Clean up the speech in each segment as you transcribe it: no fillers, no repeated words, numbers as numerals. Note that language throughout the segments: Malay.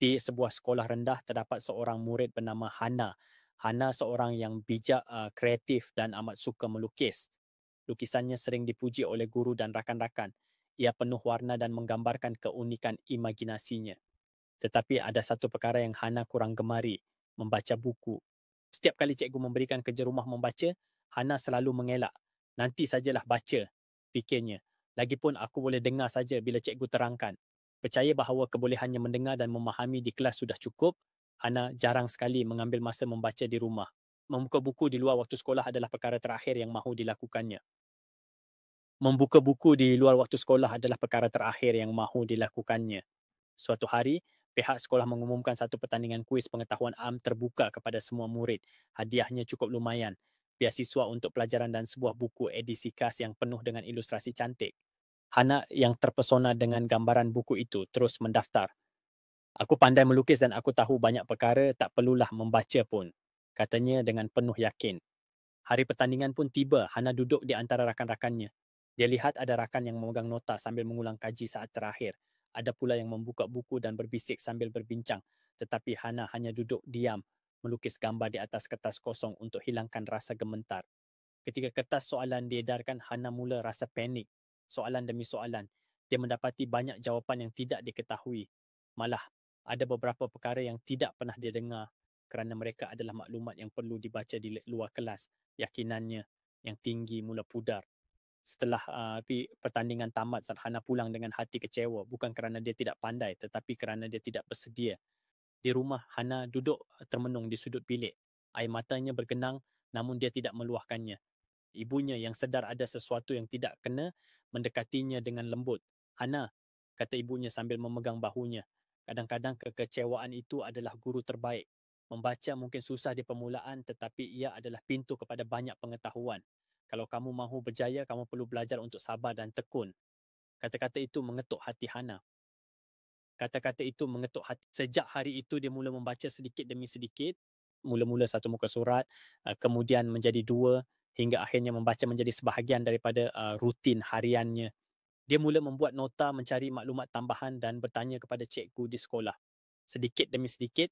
Di sebuah sekolah rendah terdapat seorang murid bernama Hana. Hana seorang yang bijak, kreatif dan amat suka melukis. Lukisannya sering dipuji oleh guru dan rakan-rakan. Ia penuh warna dan menggambarkan keunikan imajinasinya. Tetapi ada satu perkara yang Hana kurang gemari, membaca buku. Setiap kali cikgu memberikan kerja rumah membaca, Hana selalu mengelak. Nanti sajalah baca, fikirnya. Lagipun aku boleh dengar saja bila cikgu terangkan. Percaya bahawa kebolehannya mendengar dan memahami di kelas sudah cukup, Hana jarang sekali mengambil masa membaca di rumah. Membuka buku di luar waktu sekolah adalah perkara terakhir yang mahu dilakukannya. Membuka buku di luar waktu sekolah adalah perkara terakhir yang mahu dilakukannya. Suatu hari, pihak sekolah mengumumkan satu pertandingan kuis pengetahuan am terbuka kepada semua murid. Hadiahnya cukup lumayan. Beasiswa untuk pelajaran dan sebuah buku edisi khas yang penuh dengan ilustrasi cantik. Hana yang terpesona dengan gambaran buku itu terus mendaftar. Aku pandai melukis dan aku tahu banyak perkara, tak perlulah membaca pun, katanya dengan penuh yakin. Hari pertandingan pun tiba. Hana duduk di antara rakan-rakannya. Dia lihat ada rakan yang memegang nota sambil mengulang kaji saat terakhir. Ada pula yang membuka buku dan berbisik sambil berbincang. Tetapi Hana hanya duduk diam, melukis gambar di atas kertas kosong untuk hilangkan rasa gementar. Ketika kertas soalan diedarkan, Hana mula rasa panik. Soalan demi soalan. Dia mendapati banyak jawapan yang tidak diketahui. Malah, ada beberapa perkara yang tidak pernah dia dengar kerana mereka adalah maklumat yang perlu dibaca di luar kelas. Yakinannya yang tinggi mula pudar. Setelah pertandingan tamat, Hana pulang dengan hati kecewa. Bukan kerana dia tidak pandai, tetapi kerana dia tidak bersedia. Di rumah, Hana duduk termenung di sudut bilik. Air matanya bergenang, namun dia tidak meluahkannya. Ibunya yang sedar ada sesuatu yang tidak kena mendekatinya dengan lembut. Hana, kata ibunya sambil memegang bahunya. Kadang-kadang kekecewaan itu adalah guru terbaik. Membaca mungkin susah di permulaan, tetapi ia adalah pintu kepada banyak pengetahuan. Kalau kamu mahu berjaya, kamu perlu belajar untuk sabar dan tekun. Kata-kata itu mengetuk hati Hana. Kata-kata itu mengetuk hati. Sejak hari itu dia mula membaca sedikit demi sedikit. Mula-mula satu muka surat, kemudian menjadi dua, hingga akhirnya membaca menjadi sebahagian daripada rutin hariannya. Dia mula membuat nota, mencari maklumat tambahan dan bertanya kepada cikgu di sekolah. Sedikit demi sedikit,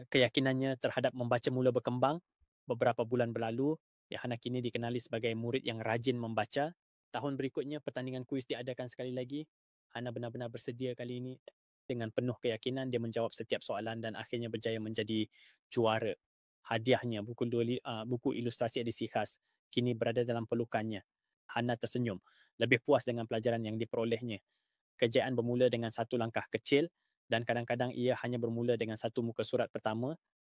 keyakinannya terhadap membaca mula berkembang. Beberapa bulan berlalu, Hana kini dikenali sebagai murid yang rajin membaca. Tahun berikutnya, pertandingan kuis diadakan sekali lagi. Hana benar-benar bersedia kali ini. Dengan penuh keyakinan, dia menjawab setiap soalan dan akhirnya berjaya menjadi juara. Hadiahnya, buku ilustrasi edisi khas, kini berada dalam pelukannya. Hana tersenyum, lebih puas dengan pelajaran yang diperolehnya. Kejayaan bermula dengan satu langkah kecil dan kadang-kadang ia hanya bermula dengan satu muka surat pertama.